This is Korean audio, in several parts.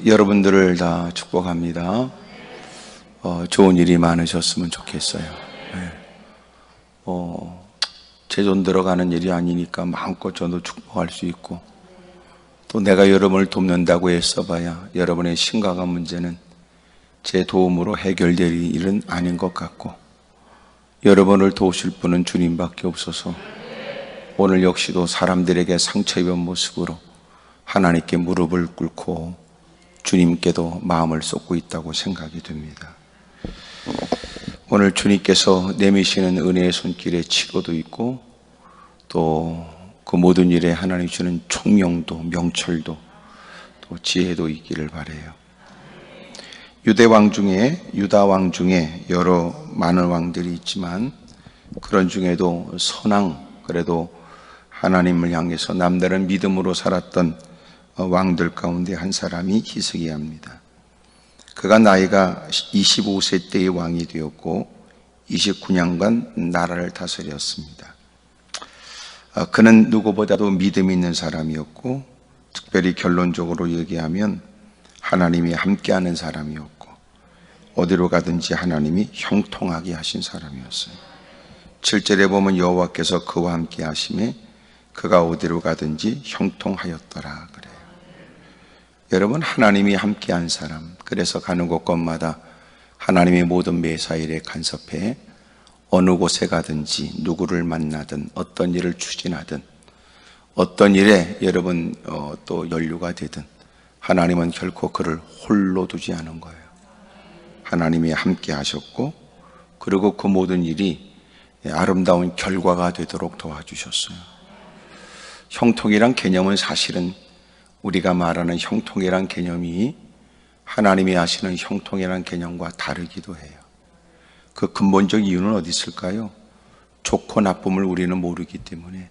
여러분들을 다 축복합니다. 좋은 일이 많으셨으면 좋겠어요. 제 돈 들어가는 일이 아니니까 마음껏 저도 축복할 수 있고, 또 내가 여러분을 돕는다고 애써봐야 여러분의 심각한 문제는 제 도움으로 해결될 일은 아닌 것 같고, 여러분을 도우실 분은 주님밖에 없어서 오늘 역시도 사람들에게 상처 입은 모습으로 하나님께 무릎을 꿇고 주님께도 마음을 쏟고 있다고 생각이 됩니다. 오늘 주님께서 내미시는 은혜의 손길에 치료도 있고, 또 그 모든 일에 하나님 주는 총명도, 명철도, 또 지혜도 있기를 바라요. 유다 왕 중에 여러 많은 왕들이 있지만, 그런 중에도 선왕, 그래도 하나님을 향해서 남다른 믿음으로 살았던 왕들 가운데 한 사람이 히스기야입니다. 그가 나이가 25세 때의 왕이 되었고 29년간 나라를 다스렸습니다. 그는 누구보다도 믿음 있는 사람이었고, 특별히 결론적으로 얘기하면 하나님이 함께하는 사람이었고, 어디로 가든지 하나님이 형통하게 하신 사람이었어요. 7절에 보면 여호와께서 그와 함께 하심에 그가 어디로 가든지 형통하였더라 그래요. 여러분, 하나님이 함께한 사람, 그래서 가는 곳곳마다 하나님의 모든 매사일에 간섭해 어느 곳에 가든지 누구를 만나든 어떤 일을 추진하든 어떤 일에 여러분 또 연루가 되든 하나님은 결코 그를 홀로 두지 않은 거예요. 하나님이 함께 하셨고, 그리고 그 모든 일이 아름다운 결과가 되도록 도와주셨어요. 형통이란 개념은 사실은 우리가 말하는 형통이란 개념이 하나님이 하시는 형통이란 개념과 다르기도 해요. 그 근본적 이유는 어디 있을까요? 좋고 나쁨을 우리는 모르기 때문에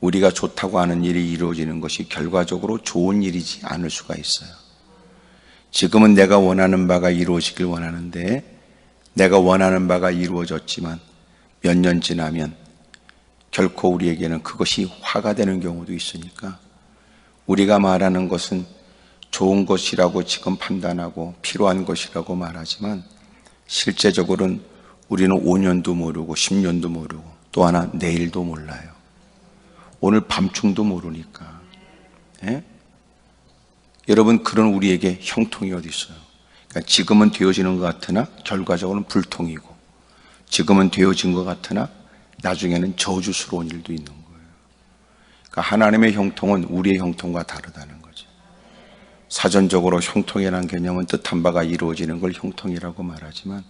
우리가 좋다고 하는 일이 이루어지는 것이 결과적으로 좋은 일이지 않을 수가 있어요. 지금은 내가 원하는 바가 이루어지길 원하는데, 내가 원하는 바가 이루어졌지만 몇 년 지나면 결코 우리에게는 그것이 화가 되는 경우도 있으니까, 우리가 말하는 것은 좋은 것이라고 지금 판단하고 필요한 것이라고 말하지만 실제적으로는 우리는 5년도 모르고 10년도 모르고 또 하나 내일도 몰라요. 오늘 밤중도 모르니까. 여러분, 그런 우리에게 형통이 어디 있어요? 그러니까 지금은 되어지는 것 같으나 결과적으로는 불통이고, 지금은 되어진 것 같으나 나중에는 저주스러운 일도 있는 거예요. 그러니까 하나님의 형통은 우리의 형통과 다르다는 거죠. 사전적으로 형통이라는 개념은 뜻한 바가 이루어지는 걸 형통이라고 말하지만,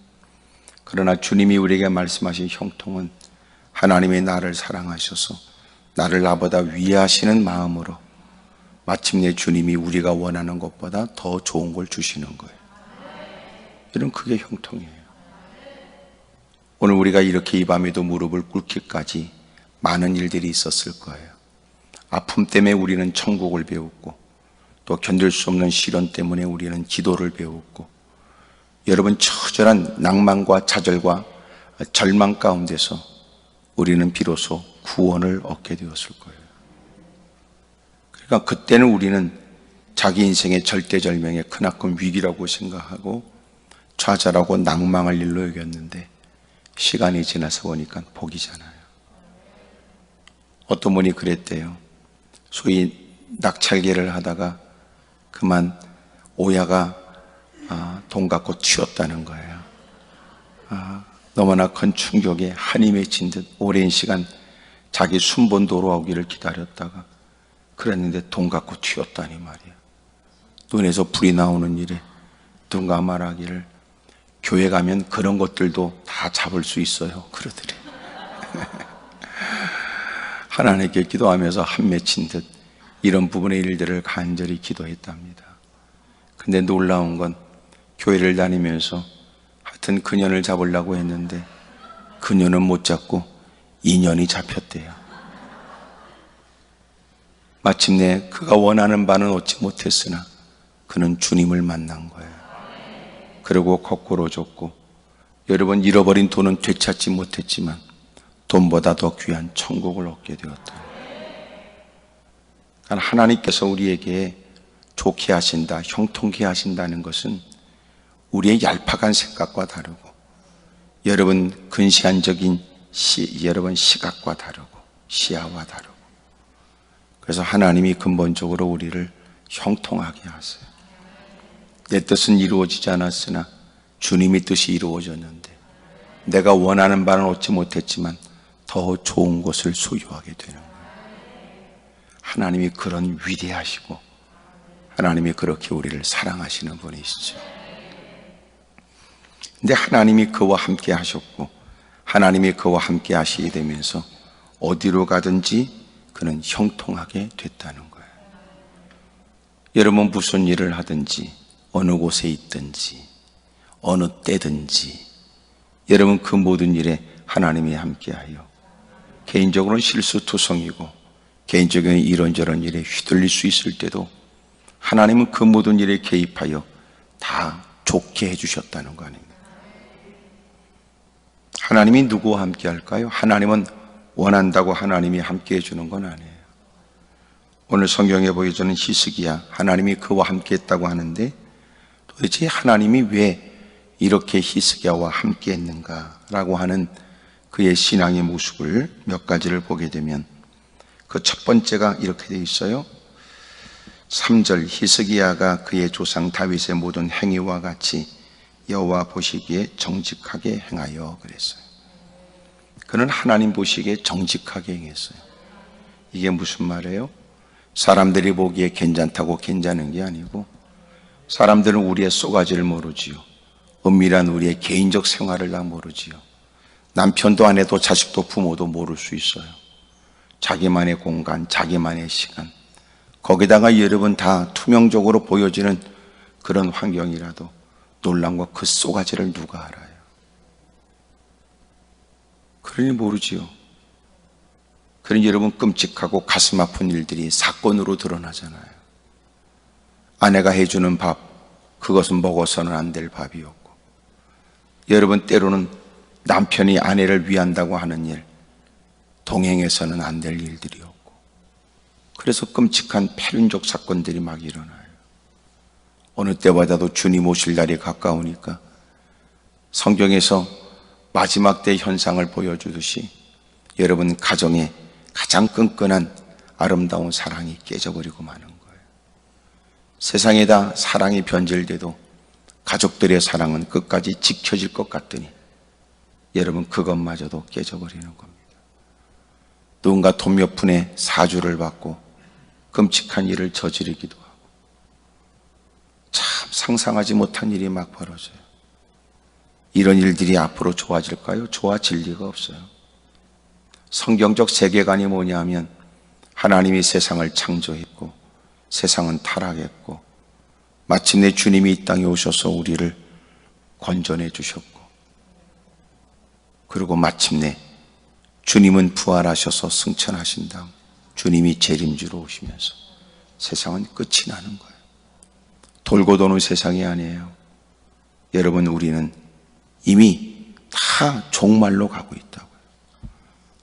그러나 주님이 우리에게 말씀하신 형통은 하나님이 나를 사랑하셔서 나를 나보다 위하시는 마음으로 마침내 주님이 우리가 원하는 것보다 더 좋은 걸 주시는 거예요. 이런 그게 형통이에요. 오늘 우리가 이렇게 이 밤에도 무릎을 꿇기까지 많은 일들이 있었을 거예요. 아픔 때문에 우리는 천국을 배웠고, 또 견딜 수 없는 시련 때문에 우리는 기도를 배웠고, 여러분, 처절한 낭만과 좌절과 절망 가운데서 우리는 비로소 구원을 얻게 되었을 거예요. 그러니까 그때는 우리는 자기 인생의 절대절명의 크나큰 위기라고 생각하고 좌절하고 낭망할 일로 여겼는데, 시간이 지나서 보니까 복이잖아요. 어떤 분이 그랬대요. 소위 낙찰계를 하다가 그만 오야가 돈 갖고 튀었다는 거예요. 너무나 큰 충격에 한이 맺힌 듯 오랜 시간 자기 순번 돌아오기를 기다렸다가 그랬는데 돈 갖고 튀었다니 말이야. 눈에서 불이 나오는 일에 누군가 말하기를, 교회 가면 그런 것들도 다 잡을 수 있어요 그러더래. 하나님께 기도하면서 한 맺힌 듯 이런 부분의 일들을 간절히 기도했답니다. 근데 놀라운 건 교회를 다니면서 하여튼 그년을 잡으려고 했는데 그년은 못 잡고 인연이 잡혔대요. 마침내 그가 원하는 바는 얻지 못했으나 그는 주님을 만난 거예요. 그리고 거꾸로 줬고, 여러분, 잃어버린 돈은 되찾지 못했지만 돈보다 더 귀한 천국을 얻게 되었다. 하나님께서 우리에게 좋게 하신다, 형통케 하신다는 것은 우리의 얄팍한 생각과 다르고 여러분 근시안적인 여러분 시각과 다르고 시야와 다르고, 그래서 하나님이 근본적으로 우리를 형통하게 하세요. 내 뜻은 이루어지지 않았으나 주님의 뜻이 이루어졌는데 내가 원하는 바는 얻지 못했지만 더 좋은 것을 소유하게 되는 거예요. 하나님이 그런 위대하시고 하나님이 그렇게 우리를 사랑하시는 분이시죠. 근데 하나님이 그와 함께 하셨고 하나님이 그와 함께 하시게 되면서 어디로 가든지 그는 형통하게 됐다는 거예요. 여러분 무슨 일을 하든지 어느 곳에 있든지 어느 때든지 여러분 그 모든 일에 하나님이 함께하여 개인적으로는 실수투성이고 개인적인 이런저런 일에 휘둘릴 수 있을 때도 하나님은 그 모든 일에 개입하여 다 좋게 해주셨다는 거 아닙니까? 하나님이 누구와 함께 할까요? 하나님은 원한다고 하나님이 함께 해주는 건 아니에요. 오늘 성경에 보여주는 히스기야, 하나님이 그와 함께 했다고 하는데 도대체 하나님이 왜 이렇게 히스기야와 함께 했는가라고 하는 그의 신앙의 모습을 몇 가지를 보게 되면 그 첫 번째가 이렇게 되어 있어요. 3절, 히스기야가 그의 조상 다윗의 모든 행위와 같이 여호와 보시기에 정직하게 행하여 그랬어요. 그는 하나님 보시기에 정직하게 행했어요. 이게 무슨 말이에요? 사람들이 보기에 괜찮다고 괜찮은 게 아니고 사람들은 우리의 쏘가지를 모르지요. 은밀한 우리의 개인적 생활을 다 모르지요. 남편도 아내도 자식도 부모도 모를 수 있어요. 자기만의 공간, 자기만의 시간, 거기다가 여러분 다 투명적으로 보여지는 그런 환경이라도 놀란 것 그 쏘가지를 누가 알아요? 그러니 모르지요. 그러니 여러분 끔찍하고 가슴 아픈 일들이 사건으로 드러나잖아요. 아내가 해주는 밥, 그것은 먹어서는 안 될 밥이었고, 여러분 때로는 남편이 아내를 위한다고 하는 일, 동행해서는 안 될 일들이었고, 그래서 끔찍한 패륜적 사건들이 막 일어나요. 어느 때보다도 주님 오실 날이 가까우니까 성경에서 마지막 때 현상을 보여주듯이 여러분 가정에 가장 끈끈한 아름다운 사랑이 깨져버리고 마는 거예요. 세상에다 사랑이 변질돼도 가족들의 사랑은 끝까지 지켜질 것 같더니 여러분 그것마저도 깨져버리는 겁니다. 누군가 돈 몇 푼에 사주를 받고 끔찍한 일을 저지르기도 하고 참 상상하지 못한 일이 막 벌어져요. 이런 일들이 앞으로 좋아질까요? 좋아질 리가 없어요. 성경적 세계관이 뭐냐면 하나님이 세상을 창조했고 세상은 타락했고 마침내 주님이 이 땅에 오셔서 우리를 건져내 주셨고, 그리고 마침내 주님은 부활하셔서 승천하신 다음 주님이 재림주로 오시면서 세상은 끝이 나는 거예요. 돌고 도는 세상이 아니에요. 여러분 우리는 이미 다 종말로 가고 있다고요.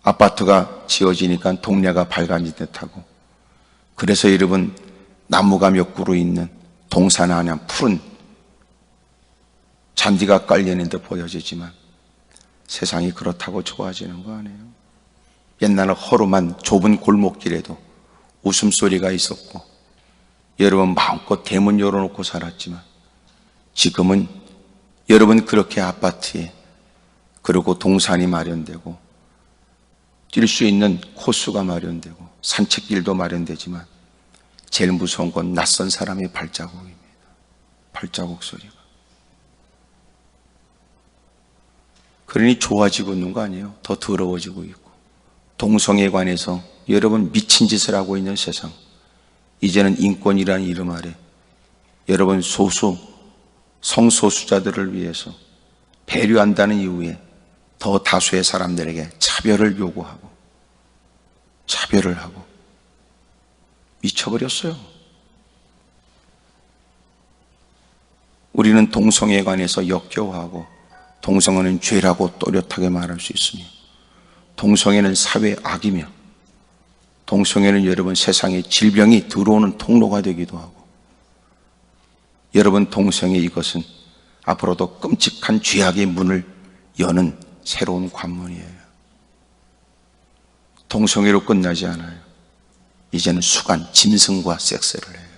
아파트가 지어지니까 동네가 밝아진 듯하고, 그래서 여러분 나무가 몇 그루 있는 동산 안에 푸른 잔디가 깔려있는 듯 보여지지만 세상이 그렇다고 좋아지는 거 아니에요. 옛날에 허름한 좁은 골목길에도 웃음소리가 있었고 여러분 마음껏 대문 열어놓고 살았지만 지금은 여러분 그렇게 아파트에 그리고 동산이 마련되고 뛸 수 있는 코스가 마련되고 산책길도 마련되지만 제일 무서운 건 낯선 사람의 발자국입니다. 발자국 소리가. 그러니 좋아지고 있는 거 아니에요? 더 더러워지고 있고, 동성애에 관해서 여러분 미친 짓을 하고 있는 세상, 이제는 인권이라는 이름 아래 여러분 성소수자들을 위해서 배려한다는 이유에 더 다수의 사람들에게 차별을 요구하고 차별을 하고 미쳐버렸어요. 우리는 동성애에 관해서 역겨워하고 동성애는 죄라고 또렷하게 말할 수 있으며 동성애는 사회의 악이며 동성애는 여러분 세상에 질병이 들어오는 통로가 되기도 하고 여러분 동성애 이것은 앞으로도 끔찍한 죄악의 문을 여는 새로운 관문이에요. 동성애로 끝나지 않아요. 이제는 수간, 짐승과 섹스를 해요.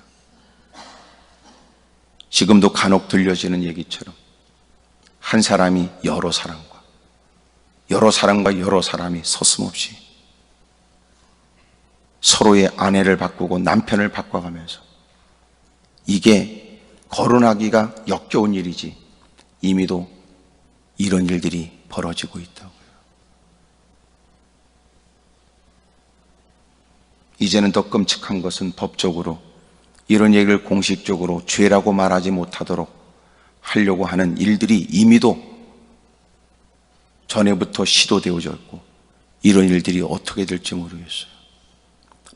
지금도 간혹 들려지는 얘기처럼 한 사람이 여러 사람과 여러 사람이 서슴없이 서로의 아내를 바꾸고 남편을 바꿔가면서, 이게 거론하기가 역겨운 일이지 이미도 이런 일들이 벌어지고 있다고요. 이제는 더 끔찍한 것은 법적으로 이런 얘기를 공식적으로 죄라고 말하지 못하도록 하려고 하는 일들이 이미도 전에부터 시도되어져 있고, 이런 일들이 어떻게 될지 모르겠어요.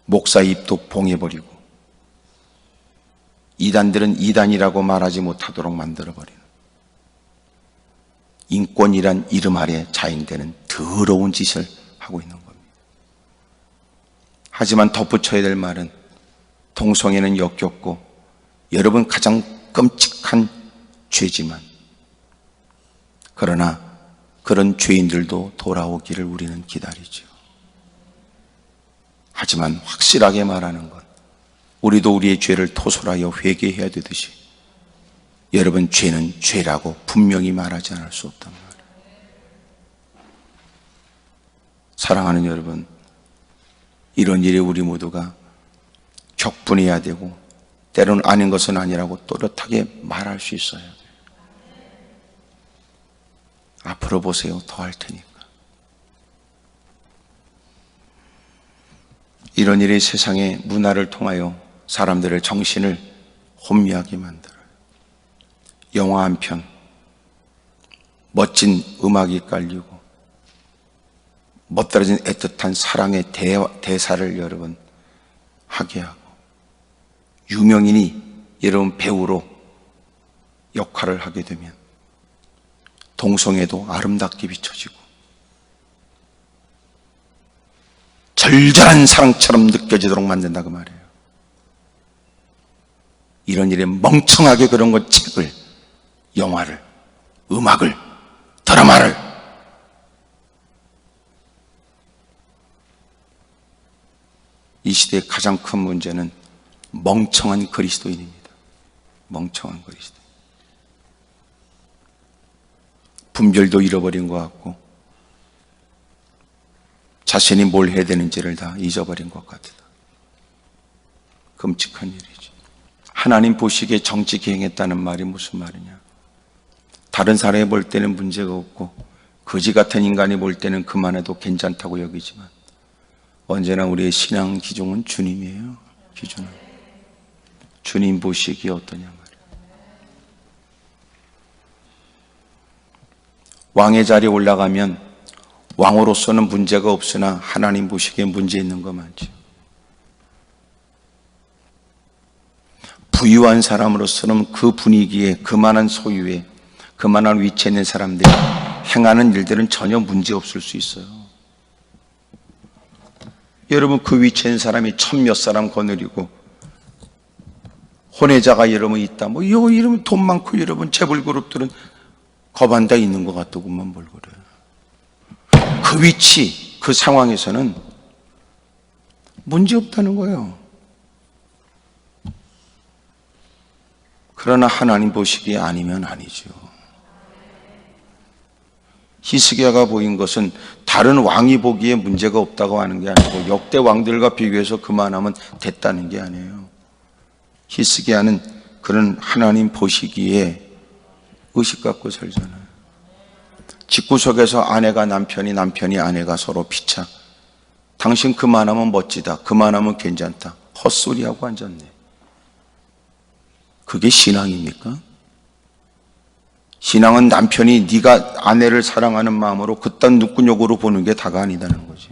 목사 입도 봉해버리고 이단들은 이단이라고 말하지 못하도록 만들어버리는, 인권이란 이름 아래 자인되는 더러운 짓을 하고 있는 겁니다. 하지만 덧붙여야 될 말은, 동성애는 역겹고 여러분 가장 끔찍한 죄지만, 그러나 그런 죄인들도 돌아오기를 우리는 기다리죠. 하지만 확실하게 말하는 건, 우리도 우리의 죄를 토설하여 회개해야 되듯이 여러분 죄는 죄라고 분명히 말하지 않을 수 없단 말이에요. 사랑하는 여러분, 이런 일에 우리 모두가 격분해야 되고, 때로는 아닌 것은 아니라고 또렷하게 말할 수 있어야 돼요. 앞으로 보세요. 더 할 테니까. 이런 일이 세상의 문화를 통하여 사람들의 정신을 혼미하게 만들어요. 영화 한 편, 멋진 음악이 깔리고 멋들어진 애틋한 사랑의 대사를 여러분 하게 하고, 유명인이 여러분 배우로 역할을 하게 되면 동성애도 아름답게 비춰지고 절절한 사랑처럼 느껴지도록 만든다 그 말이에요. 이런 일에 멍청하게 그런 것, 책을, 영화를, 음악을, 드라마를, 이 시대의 가장 큰 문제는 멍청한 그리스도인입니다. 멍청한 그리스도인. 분별도 잃어버린 것 같고 자신이 뭘 해야 되는지를 다 잊어버린 것 같다. 끔찍한 일이지. 하나님 보시기에 정직히 행했다는 말이 무슨 말이냐. 다른 사람이 볼 때는 문제가 없고 거지 같은 인간이 볼 때는 그만해도 괜찮다고 여기지만, 언제나 우리의 신앙 기준은 주님이에요. 기준은 주님 보시기에 어떠냐 말이에요. 왕의 자리에 올라가면 왕으로서는 문제가 없으나 하나님 보시기에 문제 있는 거 많죠. 부유한 사람으로서는 그 분위기에, 그만한 소유에, 그만한 위치에 있는 사람들이 행하는 일들은 전혀 문제 없을 수 있어요. 여러분 그 위치에 있는 사람이 천몇 사람 거느리고 혼외자가 여러분 있다, 뭐 이러면 돈 많고 여러분 재벌그룹들은 겁한다 있는 것 같더구만 뭘 그래요. 그 위치, 그 상황에서는 문제 없다는 거예요. 그러나 하나님 보시기에 아니면 아니죠. 히스기야가 보인 것은 다른 왕이 보기에 문제가 없다고 하는 게 아니고 역대 왕들과 비교해서 그만하면 됐다는 게 아니에요. 히스기야는 그런 하나님 보시기에 의식 갖고 살잖아요. 집구석에서 아내가 남편이, 남편이 아내가 서로 피차. 당신 그만하면 멋지다, 그만하면 괜찮다, 헛소리하고 앉았네. 그게 신앙입니까? 신앙은 남편이 네가 아내를 사랑하는 마음으로 그딴 누구냐고로 보는 게 다가 아니다는 거지.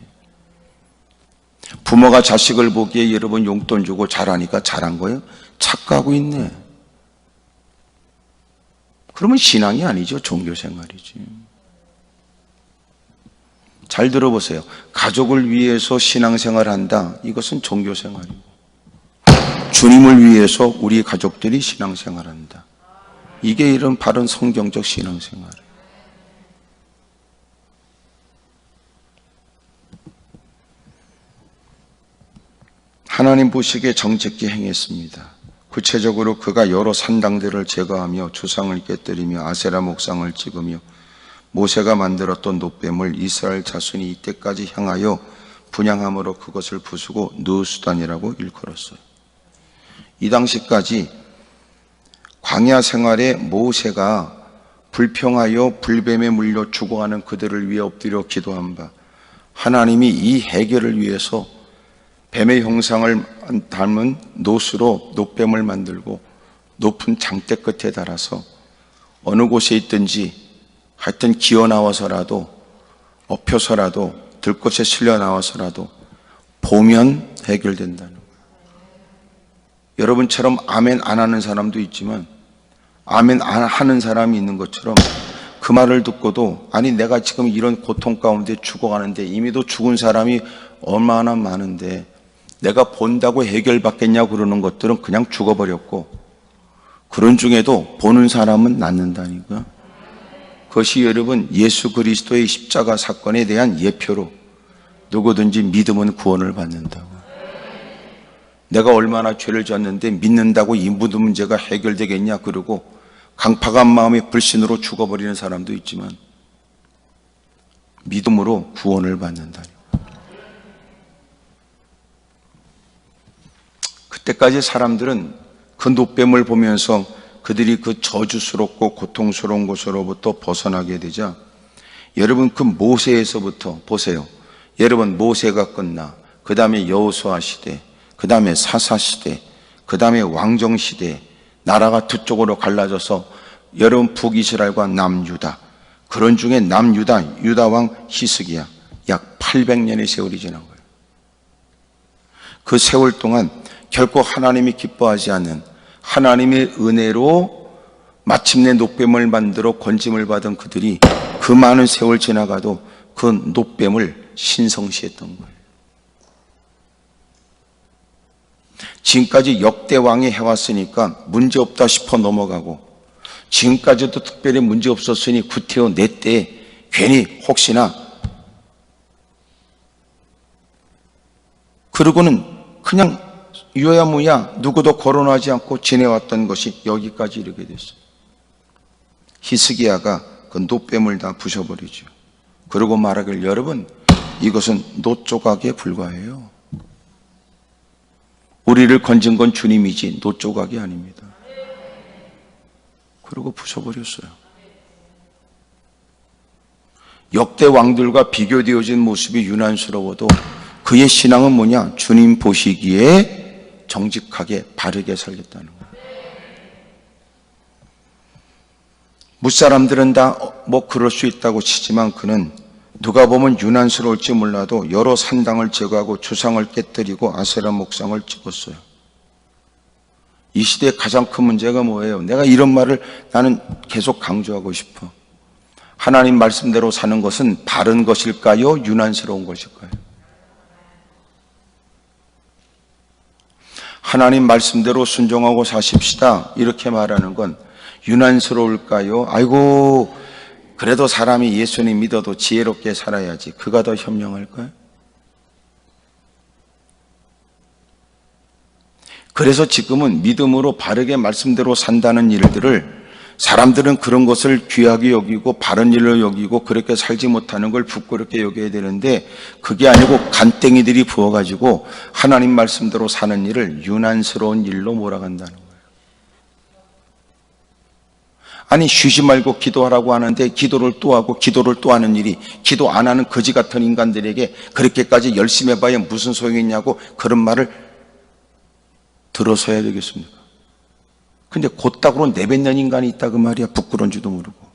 부모가 자식을 보기에 여러분 용돈 주고 잘하니까 잘한 거예요? 착각하고 있네. 그러면 신앙이 아니죠. 종교생활이지. 잘 들어보세요. 가족을 위해서 신앙생활을 한다. 이것은 종교생활이고, 주님을 위해서 우리 가족들이 신앙생활한다. 이게 이런 바른 성경적 신앙생활이에요. 하나님 보시기에 정직히 행했습니다. 구체적으로 그가 여러 산당들을 제거하며 주상을 깨뜨리며 아세라 목상을 찍으며 모세가 만들었던 놋뱀을 이스라엘 자손이 이때까지 향하여 분향함으로 그것을 부수고 느수단이라고 일컬었어요. 이 당시까지 광야 생활에 모세가 불평하여 불뱀에 물려 죽어가는 그들을 위해 엎드려 기도한 바, 하나님이 이 해결을 위해서 뱀의 형상을 닮은 놋으로 놋뱀을 만들고 높은 장대 끝에 달아서 어느 곳에 있든지 하여튼 기어 나와서라도 엎혀서라도 들것에 실려 나와서라도 보면 해결된다는 거예요. 여러분처럼 아멘 안 하는 사람도 있지만 아멘 안 하는 사람이 있는 것처럼 그 말을 듣고도 아니 내가 지금 이런 고통 가운데 죽어가는데 이미도 죽은 사람이 얼마나 많은데 내가 본다고 해결받겠냐고 그러는 것들은 그냥 죽어버렸고 그런 중에도 보는 사람은 낫는다니까. 그것이 여러분 예수 그리스도의 십자가 사건에 대한 예표로 누구든지 믿으면 구원을 받는다고. 내가 얼마나 죄를 졌는데 믿는다고 이 모든 문제가 해결되겠냐 그러고 강팍한 마음의 불신으로 죽어버리는 사람도 있지만 믿음으로 구원을 받는다니. 그때까지 사람들은 그 놋뱀을 보면서 그들이 그 저주스럽고 고통스러운 곳으로부터 벗어나게 되자 여러분 그 모세에서부터 보세요. 여러분 모세가 끝나 그 다음에 여호수아 시대, 그 다음에 사사 시대, 그 다음에 왕정 시대, 나라가 두 쪽으로 갈라져서 여러분 북이스라엘과 남유다, 그런 중에 남유다 유다왕 히스기야 약 800년의 세월이 지난 거예요. 그 세월 동안 결코 하나님이 기뻐하지 않는 하나님의 은혜로 마침내 놋뱀을 만들어 건짐을 받은 그들이 그 많은 세월 지나가도 그 놋뱀을 신성시했던 거예요. 지금까지 역대 왕이 해왔으니까 문제없다 싶어 넘어가고 지금까지도 특별히 문제없었으니 구태여 내 때에 괜히 혹시나 그러고는 그냥 유야무야 누구도 거론하지 않고 지내왔던 것이 여기까지 이르게 됐어요. 히스기야가 그 놋뱀을 다 부셔버리죠. 그러고 말하길 여러분 이것은 놋 조각에 불과해요. 우리를 건진 건 주님이지 놋 조각이 아닙니다. 그러고 부셔버렸어요. 역대 왕들과 비교되어진 모습이 유난스러워도 그의 신앙은 뭐냐? 주님 보시기에 정직하게 바르게 살겠다는 거예요. 무사람들은 다 뭐 그럴 수 있다고 치지만 그는 누가 보면 유난스러울지 몰라도 여러 산당을 제거하고 주상을 깨뜨리고 아세라 목상을 찍었어요. 이 시대의 가장 큰 문제가 뭐예요? 내가 이런 말을 나는 계속 강조하고 싶어. 하나님 말씀대로 사는 것은 바른 것일까요? 유난스러운 것일까요? 하나님 말씀대로 순종하고 사십시다 이렇게 말하는 건 유난스러울까요? 아이고 그래도 사람이 예수님 믿어도 지혜롭게 살아야지 그가 더 현명할까요? 그래서 지금은 믿음으로 바르게 말씀대로 산다는 일들을 사람들은 그런 것을 귀하게 여기고 바른 일로 여기고 그렇게 살지 못하는 걸 부끄럽게 여겨야 되는데 그게 아니고 간땡이들이 부어가지고 하나님 말씀대로 사는 일을 유난스러운 일로 몰아간다는 거예요. 아니 쉬지 말고 기도하라고 하는데 기도를 또 하고 기도를 또 하는 일이 기도 안 하는 거지 같은 인간들에게 그렇게까지 열심히 해봐야 무슨 소용이 있냐고 그런 말을 들어서 해야 되겠습니까? 근데 곧다구로 내뱉는 인간이 있다 그 말이야. 부끄러운지도 모르고.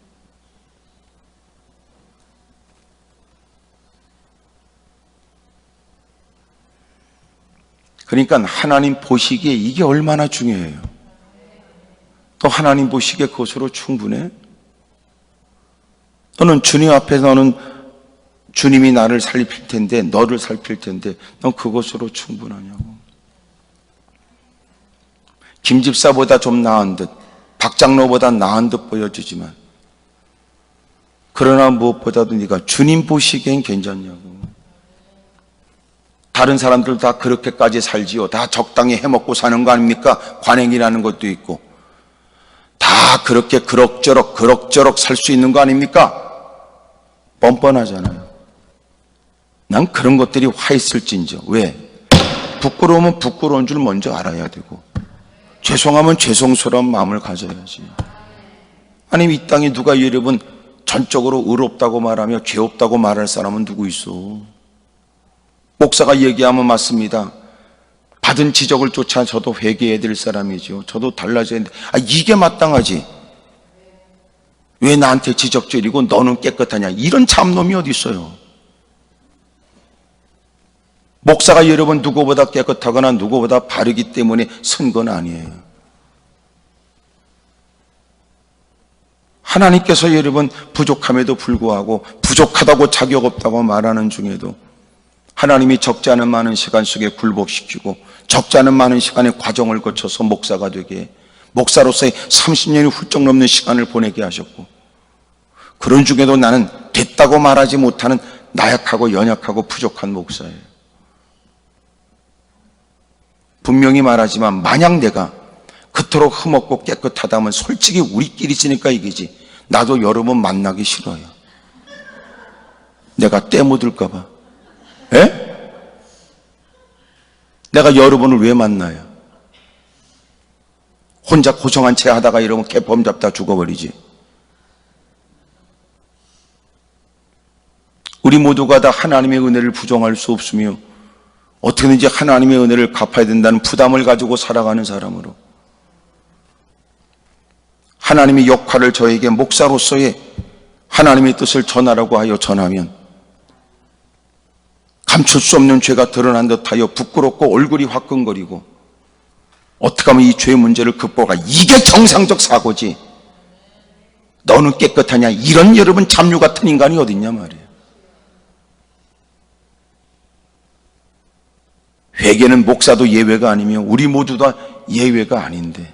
그러니까 하나님 보시기에 이게 얼마나 중요해요. 또 하나님 보시기에 그것으로 충분해? 너는 주님 앞에서 너는 주님이 나를 살필 텐데 너를 살필 텐데 넌 그것으로 충분하냐고. 김집사보다 좀 나은 듯, 박장로보다 나은 듯 보여주지만, 그러나 무엇보다도 네가 주님 보시기엔 괜찮냐고. 다른 사람들 다 그렇게까지 살지요. 다 적당히 해먹고 사는 거 아닙니까? 관행이라는 것도 있고. 다 그렇게 그럭저럭 살 수 있는 거 아닙니까? 뻔뻔하잖아요. 난 그런 것들이 화 있을진저. 왜? 부끄러우면 부끄러운 줄 먼저 알아야 되고, 죄송하면 죄송스러운 마음을 가져야지. 아니, 이 땅에 누가 여러분 전적으로 의롭다고 말하며 죄 없다고 말할 사람은 누구 있어? 목사가 얘기하면 맞습니다. 받은 지적을 쫓아 저도 회개해야 될 사람이죠. 저도 달라져야 돼. 이게 마땅하지. 왜 나한테 지적질이고 너는 깨끗하냐. 이런 참놈이 어디 있어요. 목사가 여러분 누구보다 깨끗하거나 누구보다 바르기 때문에 선 건 아니에요. 하나님께서 여러분 부족함에도 불구하고 부족하다고 자격 없다고 말하는 중에도 하나님이 적지 않은 많은 시간 속에 굴복시키고 적지 않은 많은 시간의 과정을 거쳐서 목사가 되게, 목사로서의 30년이 훌쩍 넘는 시간을 보내게 하셨고, 그런 중에도 나는 됐다고 말하지 못하는 나약하고 연약하고 부족한 목사예요. 분명히 말하지만 만약 내가 그토록 흠없고 깨끗하다면 솔직히 우리끼리 지니까 이기지, 나도 여러분 만나기 싫어요. 내가 때 묻을까 봐. 예? 내가 여러분을 왜 만나요? 혼자 고생한 채 하다가 이러면 개범 잡다 죽어버리지. 우리 모두가 다 하나님의 은혜를 부정할 수 없으며 어떻게든지 하나님의 은혜를 갚아야 된다는 부담을 가지고 살아가는 사람으로, 하나님의 역할을 저에게 목사로서의 하나님의 뜻을 전하라고 하여 전하면 감출 수 없는 죄가 드러난 듯하여 부끄럽고 얼굴이 화끈거리고, 어떻게 하면 이 죄 문제를 극복하, 이게 정상적 사고지. 너는 깨끗하냐, 이런 여러분 잡류 같은 인간이 어딨냐 말이에요. 회개는 목사도 예외가 아니며 우리 모두 다 예외가 아닌데,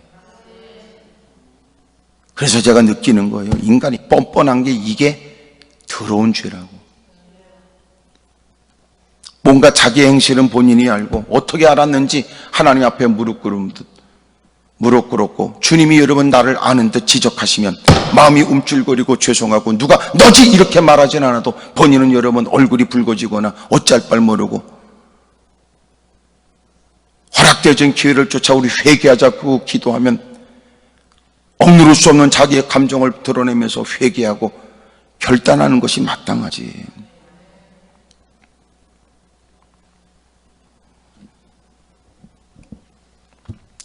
그래서 제가 느끼는 거예요. 인간이 뻔뻔한 게 이게 더러운 죄라고. 뭔가 자기 행실은 본인이 알고 어떻게 알았는지 하나님 앞에 무릎 꿇었고, 주님이 여러분 나를 아는 듯 지적하시면 마음이 움찔거리고 죄송하고, 누가 너지 이렇게 말하진 않아도 본인은 여러분 얼굴이 붉어지거나 어찌할 바를 모르고, 허락되어진 기회를 쫓아 우리 회개하자고 기도하면 억누를 수 없는 자기의 감정을 드러내면서 회개하고 결단하는 것이 마땅하지.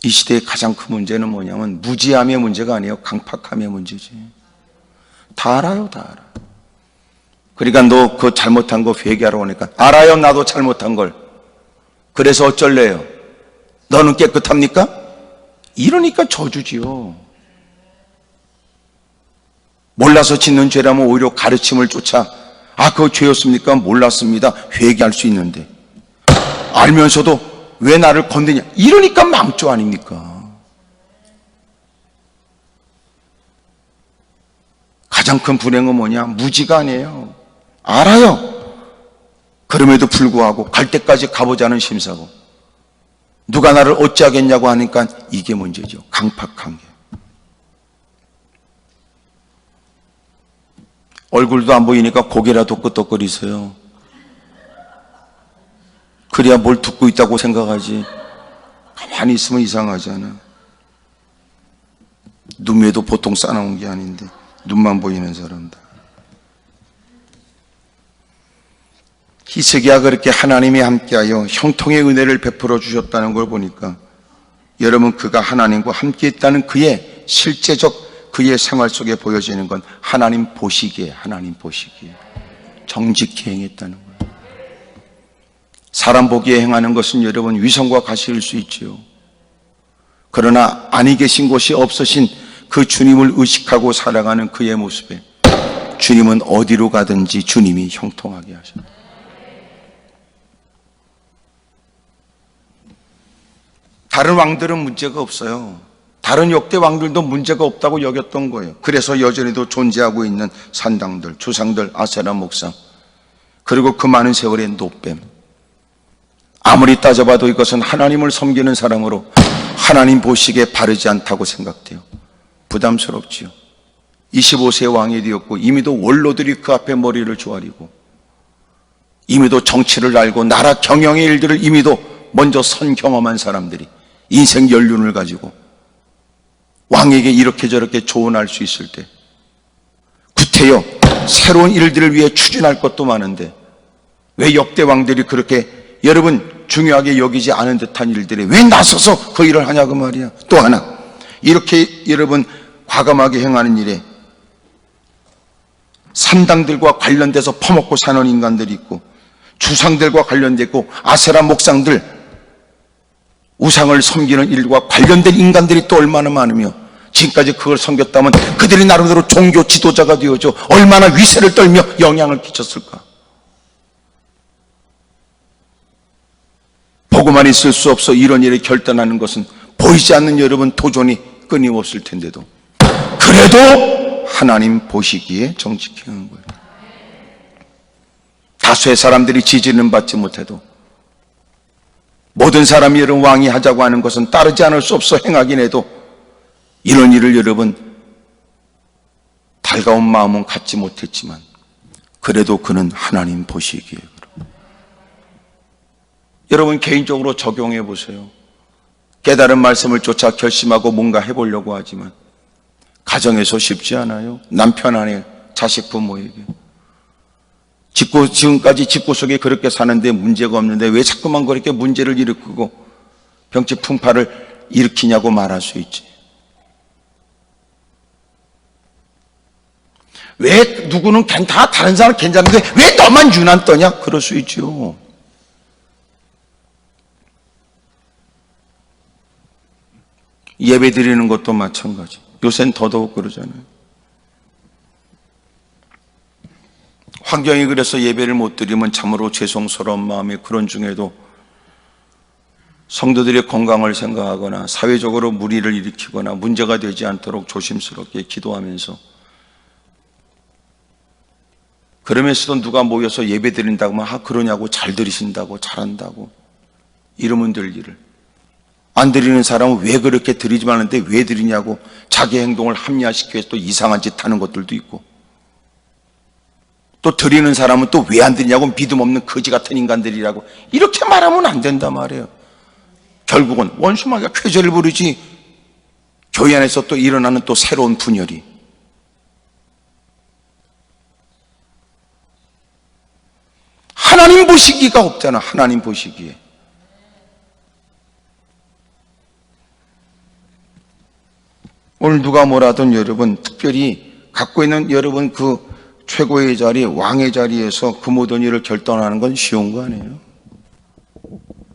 이 시대의 가장 큰 문제는 뭐냐면 무지함의 문제가 아니에요. 강팍함의 문제지. 다 알아요, 다 알아. 그러니까 너 그 잘못한 거 회개하러 오니까 알아요, 나도 잘못한 걸. 그래서 어쩔래요? 너는 깨끗합니까? 이러니까 저주지요. 몰라서 짓는 죄라면 오히려 가르침을 쫓아, 그거 죄였습니까? 몰랐습니다. 회개할 수 있는데, 알면서도 왜 나를 건드냐, 이러니까 망조 아닙니까? 가장 큰 불행은 뭐냐? 무지가 아니에요. 알아요. 그럼에도 불구하고 갈 때까지 가보자는 심사고, 누가 나를 어찌하겠냐고 하니까 이게 문제죠. 강팍한 게. 얼굴도 안 보이니까 고개라도 끄덕거리세요. 그래야 뭘 듣고 있다고 생각하지. 가만히 있으면 이상하잖아. 눈 위에도 보통 싸나운 게 아닌데 눈만 보이는 사람들. 히스기야가 그렇게 하나님이 함께하여 형통의 은혜를 베풀어 주셨다는 걸 보니까, 여러분 그가 하나님과 함께 있다는 그의 실제적 그의 생활 속에 보여지는 건 하나님 보시기에 정직히 행했다는 거예요. 사람 보기에 행하는 것은 여러분 위선과 가시일 수 있지요. 그러나 아니 계신 곳이 없으신 그 주님을 의식하고 살아가는 그의 모습에 주님은 어디로 가든지 주님이 형통하게 하셨다. 다른 왕들은 문제가 없어요. 다른 역대 왕들도 문제가 없다고 여겼던 거예요. 그래서 여전히도 존재하고 있는 산당들, 주상들, 아세라 목상, 그리고 그 많은 세월의 노뱀. 아무리 따져봐도 이것은 하나님을 섬기는 사람으로 하나님 보시기에 바르지 않다고 생각돼요. 부담스럽지요. 25세 왕이 되었고 이미도 원로들이 그 앞에 머리를 조아리고 이미도 정치를 알고 나라 경영의 일들을 이미도 먼저 선 경험한 사람들이 인생 연륜을 가지고 왕에게 이렇게 저렇게 조언할 수 있을 때, 구태여 새로운 일들을 위해 추진할 것도 많은데 왜 역대 왕들이 그렇게 여러분 중요하게 여기지 않은 듯한 일들에 왜 나서서 그 일을 하냐고 말이야. 또 하나, 이렇게 여러분 과감하게 행하는 일에 산당들과 관련돼서 퍼먹고 사는 인간들이 있고 주상들과 관련되고 아세라 목상들, 우상을 섬기는 일과 관련된 인간들이 또 얼마나 많으며 지금까지 그걸 섬겼다면 그들이 나름대로 종교 지도자가 되어져 얼마나 위세를 떨며 영향을 끼쳤을까. 보고만 있을 수 없어 이런 일에 결단하는 것은 보이지 않는 여러분 도전이 끊임없을 텐데도 그래도 하나님 보시기에 정직히 하는 거예요. 다수의 사람들이 지지는 받지 못해도 모든 사람이 여러분 왕이 하자고 하는 것은 따르지 않을 수 없어 행하긴 해도 이런 일을 여러분 달가운 마음은 갖지 못했지만 그래도 그는 하나님 보시기에 여러분 개인적으로 적용해 보세요. 깨달은 말씀을 쫓아 결심하고 뭔가 해보려고 하지만 가정에서 쉽지 않아요. 남편, 아내, 자식, 부모에게 지금까지 집구석에 그렇게 사는데 문제가 없는데 왜 자꾸만 그렇게 문제를 일으키고 병치 풍파를 일으키냐고 말할 수 있지. 왜 누구는 다 다른 사람 괜찮은데 왜 너만 유난 떠냐? 그럴 수 있죠. 예배 드리는 것도 마찬가지. 요새는 더더욱 그러잖아요. 환경이 그래서 예배를 못 드리면 참으로 죄송스러운 마음이, 그런 중에도 성도들의 건강을 생각하거나 사회적으로 무리를 일으키거나 문제가 되지 않도록 조심스럽게 기도하면서, 그러면서도 누가 모여서 예배 드린다고 하면 그러냐고, 잘 드리신다고, 잘한다고 이러면 될 일을, 안 드리는 사람은 왜 그렇게 드리지 말는데 왜 드리냐고 자기 행동을 합리화시키기 위해서 또 이상한 짓 하는 것들도 있고, 또 드리는 사람은 또 왜 안 드리냐고 믿음 없는 거지 같은 인간들이라고 이렇게 말하면 안 된단 말이에요. 결국은 원수마귀가 쾌재를 부르지 교회 안에서 또 일어나는 또 새로운 분열이, 하나님 보시기가 없잖아. 하나님 보시기에 오늘 누가 뭐라든 여러분 특별히 갖고 있는 여러분 그 최고의 자리, 왕의 자리에서 그 모든 일을 결단하는 건 쉬운 거 아니에요?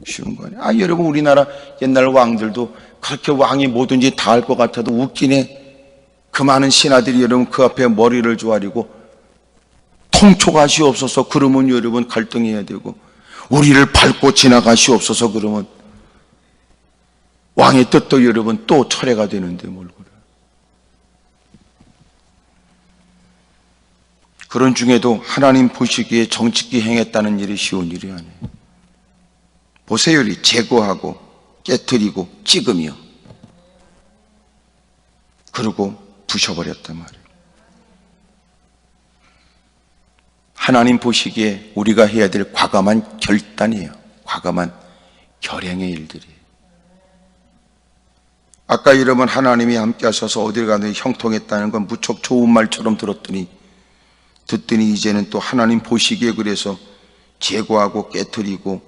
쉬운 거 아니에요? 여러분 우리나라 옛날 왕들도 그렇게 왕이 뭐든지 다 할 것 같아도 웃기네. 그 많은 신하들이 여러분 그 앞에 머리를 조아리고 통촉하시옵소서 그러면 여러분 갈등해야 되고, 우리를 밟고 지나가시옵소서 그러면 왕의 뜻도 여러분 또 철회가 되는데 뭘 그래. 그런 중에도 하나님 보시기에 정직히 행했다는 일이 쉬운 일이 아니에요. 보세요. 제거하고 깨뜨리고 찍으며 그리고 부셔버렸단 말이에요. 하나님 보시기에 우리가 해야 될 과감한 결단이에요. 과감한 결행의 일들이에요. 아까 여러분 하나님이 함께 하셔서 어딜 가든 형통했다는 건 무척 좋은 말처럼 듣더니 이제는 또 하나님 보시기에 그래서 제거하고 깨뜨리고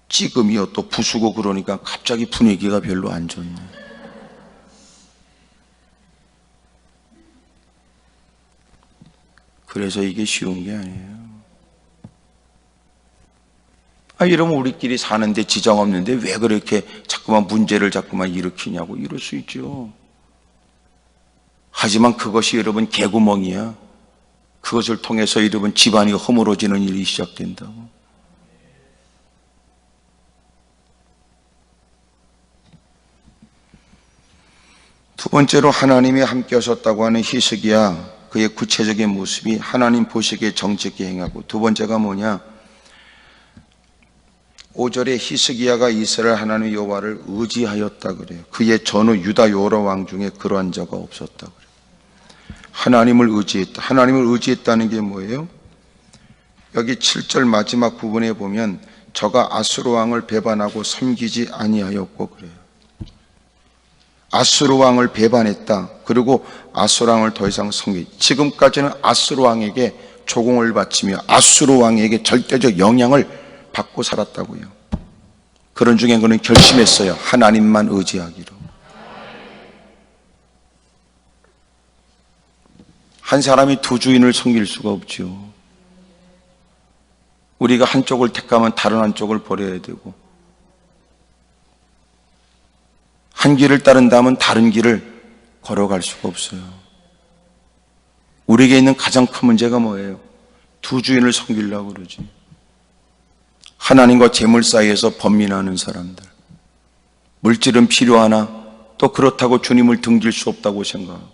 찍으며 또 부수고 그러니까 갑자기 분위기가 별로 안 좋네. 그래서 이게 쉬운 게 아니에요. 여러분 우리끼리 사는데 지장 없는데 왜 그렇게 자꾸만 문제를 자꾸만 일으키냐고 이럴 수 있죠. 하지만 그것이 여러분 개구멍이야. 그것을 통해서 여러분 집안이 허물어지는 일이 시작된다고. 두 번째로 하나님이 함께 하셨다고 하는 히스기야, 그의 구체적인 모습이 하나님 보시기에 정직히 행하고, 두 번째가 뭐냐? 5절에 히스기야가 이스라엘 하나님 여호와를 의지하였다 그래요. 그의 전후 유다 여러 왕 중에 그러한 자가 없었다 그래요. 하나님을 의지했다. 하나님을 의지했다는 게 뭐예요? 여기 7절 마지막 부분에 보면 저가 아수르 왕을 배반하고 섬기지 아니하였고 그래요. 아수르 왕을 배반했다. 그리고 아수르 왕을 더 이상 지금까지는 아수르 왕에게 조공을 바치며 아수르 왕에게 절대적 영향을 받고 살았다고요. 그런 중에 그는 결심했어요. 하나님만 의지하기로. 한 사람이 두 주인을 섬길 수가 없죠. 우리가 한쪽을 택하면 다른 한쪽을 버려야 되고, 한 길을 따른다면 다른 길을 걸어갈 수가 없어요. 우리에게 있는 가장 큰 문제가 뭐예요? 두 주인을 섬기려고 그러지. 하나님과 재물 사이에서 번민하는 사람들. 물질은 필요하나 또 그렇다고 주님을 등질 수 없다고 생각하고,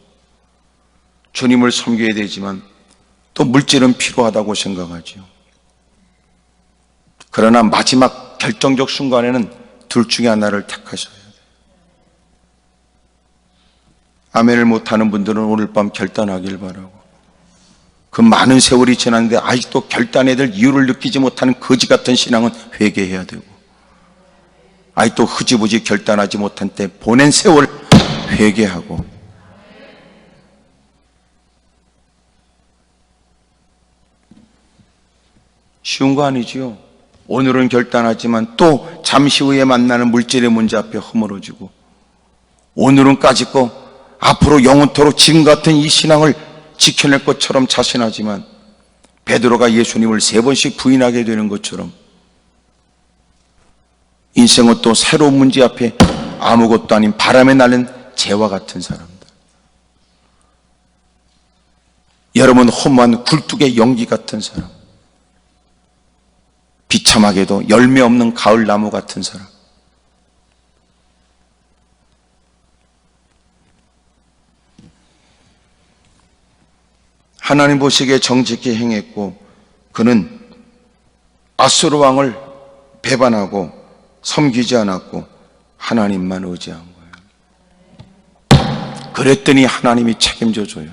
주님을 섬겨야 되지만 또 물질은 필요하다고 생각하죠. 그러나 마지막 결정적 순간에는 둘 중에 하나를 택하셔야 돼요. 아멘을 못하는 분들은 오늘 밤 결단하길 바라고, 그 많은 세월이 지났는데 아직도 결단해야 될 이유를 느끼지 못하는 거지 같은 신앙은 회개해야 되고, 아직도 흐지부지 결단하지 못한 때 보낸 세월 회개하고, 쉬운 거 아니지요. 오늘은 결단하지만 또 잠시 후에 만나는 물질의 문제 앞에 허물어지고, 오늘은 까짓거 앞으로 영원토록 지금 같은 이 신앙을 지켜낼 것처럼 자신하지만 베드로가 예수님을 3번씩 부인하게 되는 것처럼 인생은 또 새로운 문제 앞에 아무것도 아닌 바람에 날린 재와 같은 사람들. 여러분, 험한 굴뚝의 연기 같은 사람, 비참하게도 열매 없는 가을 나무 같은 사람. 하나님 보시기에 정직히 행했고, 그는 아수르 왕을 배반하고 섬기지 않았고 하나님만 의지한 거예요. 그랬더니 하나님이 책임져 줘요.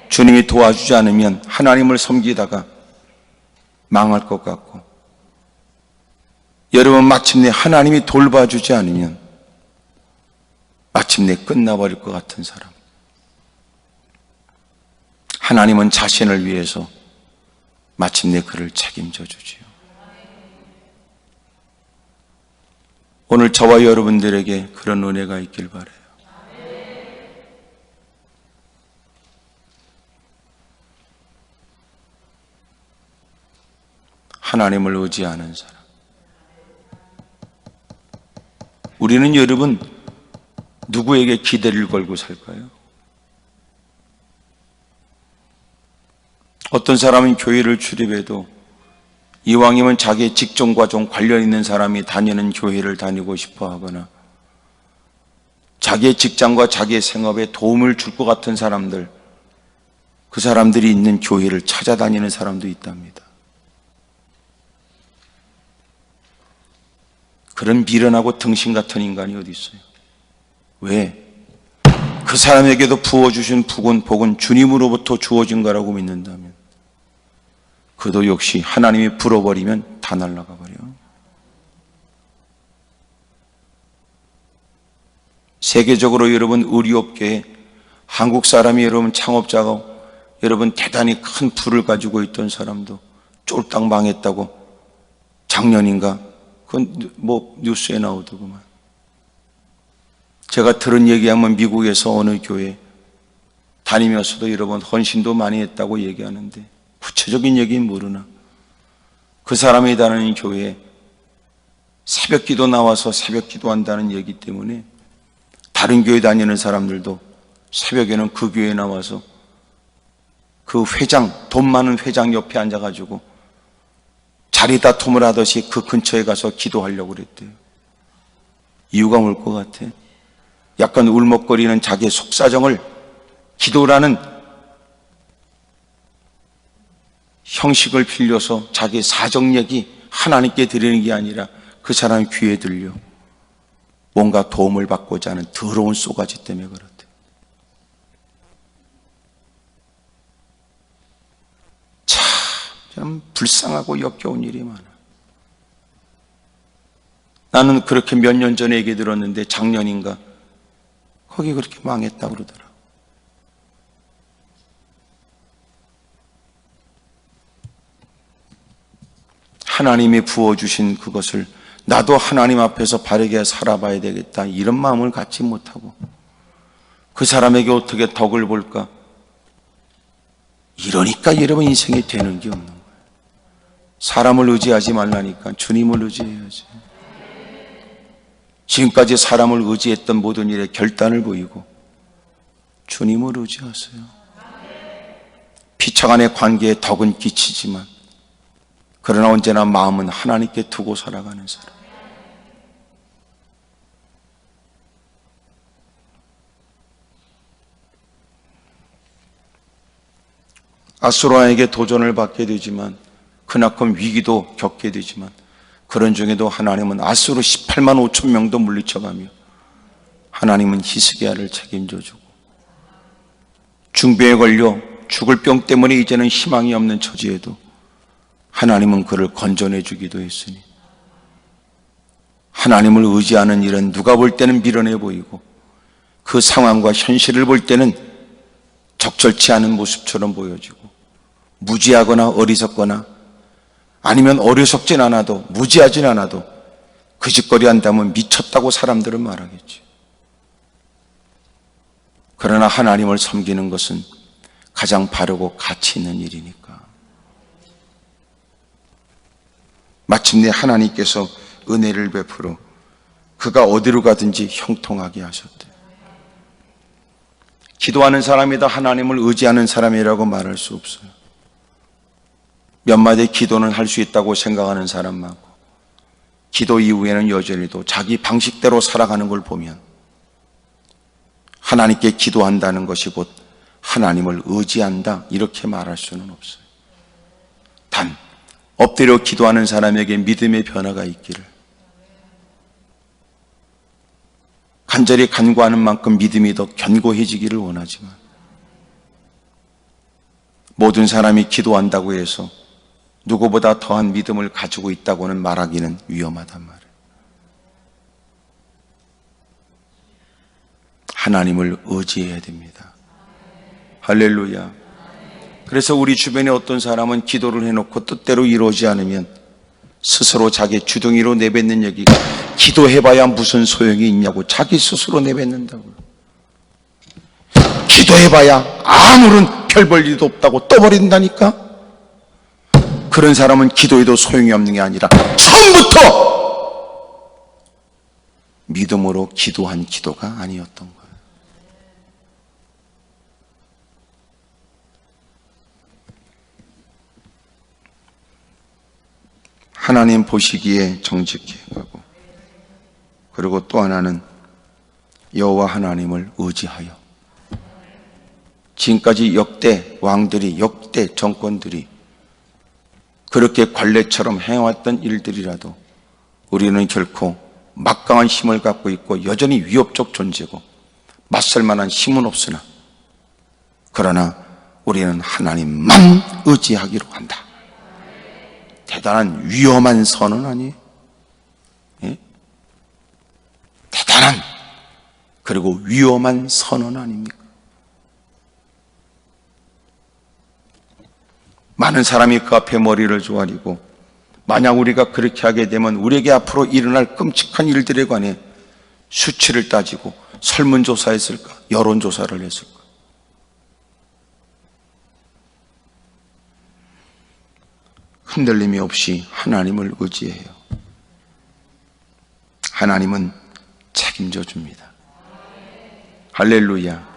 주님이 도와주지 않으면 하나님을 섬기다가 망할 것 같고, 여러분, 마침내 하나님이 돌봐주지 않으면 마침내 끝나버릴 것 같은 사람. 하나님은 자신을 위해서 마침내 그를 책임져 주지요. 오늘 저와 여러분들에게 그런 은혜가 있길 바라요. 하나님을 의지하는 사람. 우리는 여러분 누구에게 기대를 걸고 살까요? 어떤 사람은 교회를 출입해도 이왕이면 자기의 직종과 좀 관련 있는 사람이 다니는 교회를 다니고 싶어 하거나, 자기의 직장과 자기의 생업에 도움을 줄 것 같은 사람들, 그 사람들이 있는 교회를 찾아다니는 사람도 있답니다. 그런 미련하고 등신 같은 인간이 어디 있어요? 왜? 그 사람에게도 부어주신 복은 주님으로부터 주어진 거라고 믿는다면, 그도 역시 하나님이 불어버리면 다 날아가 버려. 세계적으로 여러분 의료업계에 한국 사람이 여러분 창업자가 여러분 대단히 큰 부를 가지고 있던 사람도 쫄딱 망했다고 작년인가 그건 뭐 뉴스에 나오더구만. 제가 들은 얘기하면 미국에서 어느 교회 다니면서도 여러분 헌신도 많이 했다고 얘기하는데 구체적인 얘기는 모르나 그 사람이 다니는 교회에 새벽 기도 나와서 새벽 기도한다는 얘기 때문에 다른 교회 다니는 사람들도 새벽에는 그 교회에 나와서 그 회장, 돈 많은 회장 옆에 앉아가지고 자리 다툼을 하듯이 그 근처에 가서 기도하려고 그랬대요. 이유가 뭘 것 같아? 약간 울먹거리는 자기의 속사정을 기도라는 형식을 빌려서 자기의 사정 얘기 하나님께 드리는 게 아니라 그 사람의 귀에 들려 뭔가 도움을 받고자 하는 더러운 쏘가지 때문에 그렇대. 참 불쌍하고 역겨운 일이 많아. 나는 그렇게 몇 년 전에 얘기 들었는데 작년인가 거기 그렇게 망했다고 그러더라. 하나님이 부어주신 그것을 나도 하나님 앞에서 바르게 살아봐야 되겠다 이런 마음을 갖지 못하고 그 사람에게 어떻게 덕을 볼까, 이러니까 여러분 인생에 되는 게 없는 거예요. 사람을 의지하지 말라니까 주님을 의지해야지. 지금까지 사람을 의지했던 모든 일에 결단을 보이고 주님을 의지하세요. 피차간의 관계에 덕은 끼치지만 그러나 언제나 마음은 하나님께 두고 살아가는 사람. 아수르 왕에게 도전을 받게 되지만 그만큼 위기도 겪게 되지만 그런 중에도 하나님은 아수르 18만 5천 명도 물리쳐가며 하나님은 히스기야를 책임져주고 중병에 걸려 죽을 병 때문에 이제는 희망이 없는 처지에도 하나님은 그를 건져내주기도 했으니 하나님을 의지하는 일은 누가 볼 때는 미련해 보이고 그 상황과 현실을 볼 때는 적절치 않은 모습처럼 보여지고 무지하거나 어리석거나 아니면 어리석진 않아도 무지하진 않아도 그 짓거리 한다면 미쳤다고 사람들은 말하겠지. 그러나 하나님을 섬기는 것은 가장 바르고 가치 있는 일이니까 마침내 하나님께서 은혜를 베풀어 그가 어디로 가든지 형통하게 하셨대. 기도하는 사람이다 하나님을 의지하는 사람이라고 말할 수 없어요. 몇 마디 기도는 할 수 있다고 생각하는 사람 많고 기도 이후에는 여전히도 자기 방식대로 살아가는 걸 보면 하나님께 기도한다는 것이 곧 하나님을 의지한다 이렇게 말할 수는 없어요. 단 엎드려 기도하는 사람에게 믿음의 변화가 있기를, 간절히 간구하는 만큼 믿음이 더 견고해지기를 원하지만 모든 사람이 기도한다고 해서 누구보다 더한 믿음을 가지고 있다고는 말하기는 위험하단 말이에요. 하나님을 의지해야 됩니다. 할렐루야. 그래서 우리 주변에 어떤 사람은 기도를 해놓고 뜻대로 이루어지지 않으면 스스로 자기 주둥이로 내뱉는 얘기가 기도해봐야 무슨 소용이 있냐고 자기 스스로 내뱉는다고요. 기도해봐야 아무런 별 볼 일도 없다고 떠버린다니까. 그런 사람은 기도해도 소용이 없는 게 아니라 처음부터 믿음으로 기도한 기도가 아니었던 거예요. 하나님 보시기에 정직해 가고, 그리고 또 하나는 여호와 하나님을 의지하여. 지금까지 역대 왕들이, 역대 정권들이 그렇게 관례처럼 행해왔던 일들이라도 우리는 결코 막강한 힘을 갖고 있고 여전히 위협적 존재고 맞설 만한 힘은 없으나 그러나 우리는 하나님만 의지하기로 한다. 대단한 위험한 선언 아니에요? 예? 대단한 그리고 위험한 선언 아닙니까? 많은 사람이 그 앞에 머리를 조아리고 만약 우리가 그렇게 하게 되면 우리에게 앞으로 일어날 끔찍한 일들에 관해 수치를 따지고 설문조사했을까? 여론조사를 했을까? 흔들림이 없이 하나님을 의지해요. 하나님은 책임져 줍니다. 할렐루야.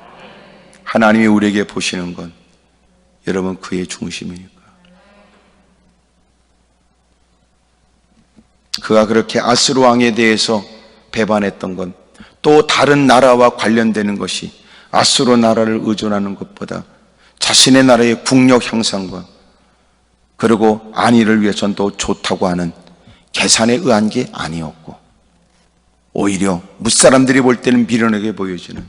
하나님이 우리에게 보시는 건 여러분 그의 중심이니까. 그가 그렇게 아스루 왕에 대해서 배반했던 건 또 다른 나라와 관련되는 것이 아수르 나라를 의존하는 것보다 자신의 나라의 국력 향상과 그리고 안위를 위해서는 또 좋다고 하는 계산에 의한 게 아니었고, 오히려 무사람들이 볼 때는 미련하게 보여지는,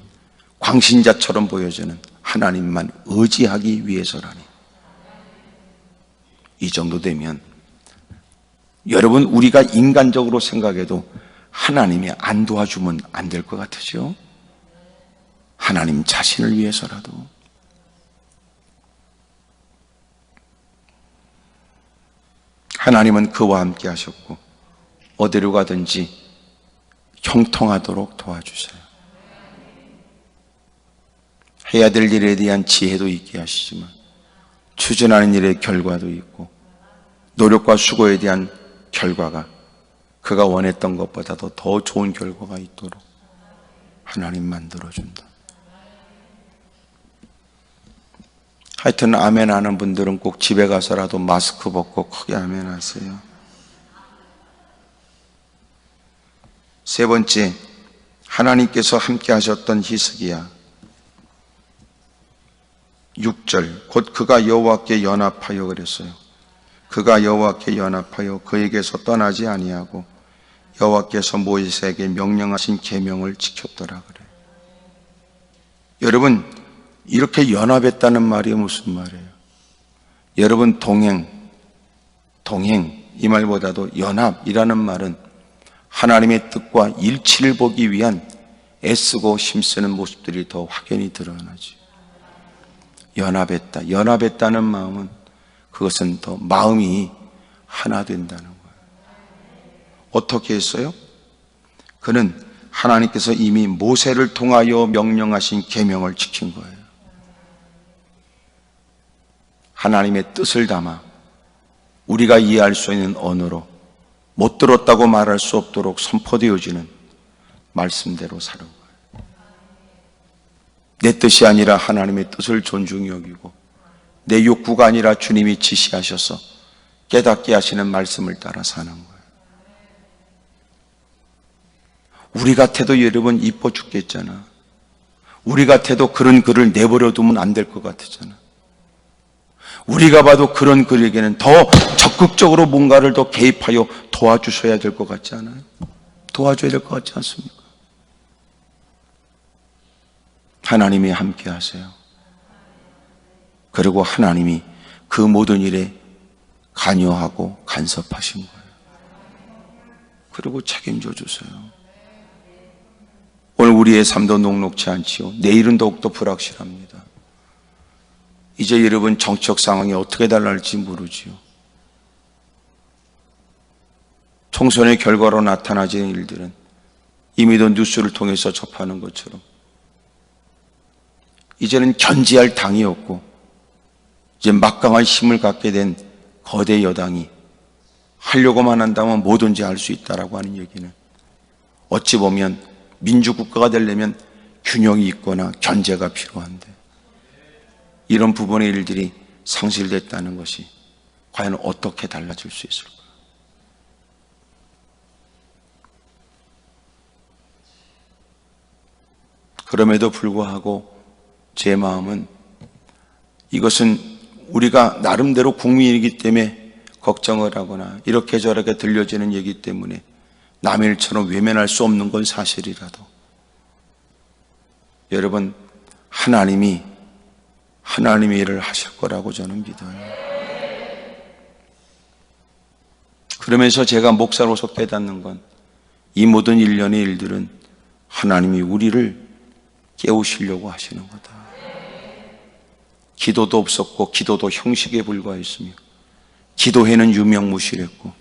광신자처럼 보여지는 하나님만 의지하기 위해서라니. 이 정도 되면 여러분, 우리가 인간적으로 생각해도 하나님이 안 도와주면 안 될 것 같으죠? 하나님 자신을 위해서라도. 하나님은 그와 함께 하셨고 어디로 가든지 형통하도록 도와주세요. 해야 될 일에 대한 지혜도 있게 하시지만 추진하는 일의 결과도 있고 노력과 수고에 대한 결과가 그가 원했던 것보다도 더 좋은 결과가 있도록 하나님 만들어준다. 하여튼 아멘 하는 분들은 꼭 집에 가서라도 마스크 벗고 크게 아멘 하세요. 세 번째, 하나님께서 함께 하셨던 히스기야. 6절, 곧 그가 여호와께 연합하여 그랬어요. 그가 여호와께 연합하여 그에게서 떠나지 아니하고 여호와께서 모세에게 명령하신 계명을 지켰더라 그래. 여러분, 이렇게 연합했다는 말이 무슨 말이에요? 여러분, 동행 이 말보다도 연합이라는 말은 하나님의 뜻과 일치를 보기 위한 애쓰고 힘쓰는 모습들이 더 확연히 드러나지. 연합했다는 마음은, 그것은 더 마음이 하나 된다는 거예요. 어떻게 했어요? 그는 하나님께서 이미 모세를 통하여 명령하신 계명을 지킨 거예요. 하나님의 뜻을 담아 우리가 이해할 수 있는 언어로 못 들었다고 말할 수 없도록 선포되어지는 말씀대로 사는 거예요. 내 뜻이 아니라 하나님의 뜻을 존중히 여기고 내 욕구가 아니라 주님이 지시하셔서 깨닫게 하시는 말씀을 따라 사는 거예요. 우리 같아도 여러분 이뻐 죽겠잖아. 우리 같아도 그런 글을 내버려 두면 안 될 것 같잖아. 우리가 봐도 그런 글에게는 더 적극적으로 뭔가를 더 개입하여 도와주셔야 될 것 같지 않아요? 도와줘야 될 것 같지 않습니까? 하나님이 함께 하세요. 그리고 하나님이 그 모든 일에 관여하고 간섭하신 거예요. 그리고 책임져 주세요. 오늘 우리의 삶도 녹록지 않지요. 내일은 더욱더 불확실합니다. 이제 여러분 정치적 상황이 어떻게 달라질지 모르지요. 총선의 결과로 나타나지는 일들은 이미도 뉴스를 통해서 접하는 것처럼 이제는 견제할 당이 없고 이제 막강한 힘을 갖게 된 거대 여당이 하려고만 한다면 뭐든지 할 수 있다라고 하는 얘기는 어찌 보면 민주국가가 되려면 균형이 있거나 견제가 필요한데 이런 부분의 일들이 상실됐다는 것이 과연 어떻게 달라질 수 있을까? 그럼에도 불구하고 제 마음은 이것은 우리가 나름대로 국민이기 때문에 걱정을 하거나 이렇게 저렇게 들려지는 얘기 때문에 남의 일처럼 외면할 수 없는 건 사실이라도 여러분, 하나님의 일을 하실 거라고 저는 믿어요. 그러면서 제가 목사로서 깨닫는 건 이 모든 일련의 일들은 하나님이 우리를 깨우시려고 하시는 거다. 기도도 없었고 기도도 형식에 불과했으며 기도회는 유명무실했고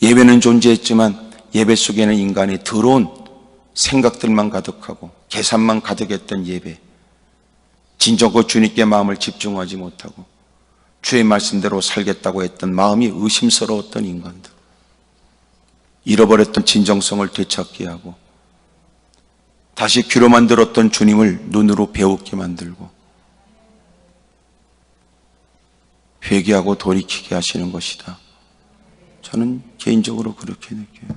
예배는 존재했지만 예배 속에는 인간의 더러운 생각들만 가득하고 계산만 가득했던 예배, 진정과 주님께 마음을 집중하지 못하고 주의 말씀대로 살겠다고 했던 마음이 의심스러웠던 인간들, 잃어버렸던 진정성을 되찾게 하고 다시 귀로만 들었던 주님을 눈으로 배우게 만들고 회개하고 돌이키게 하시는 것이다. 저는 개인적으로 그렇게 느껴요.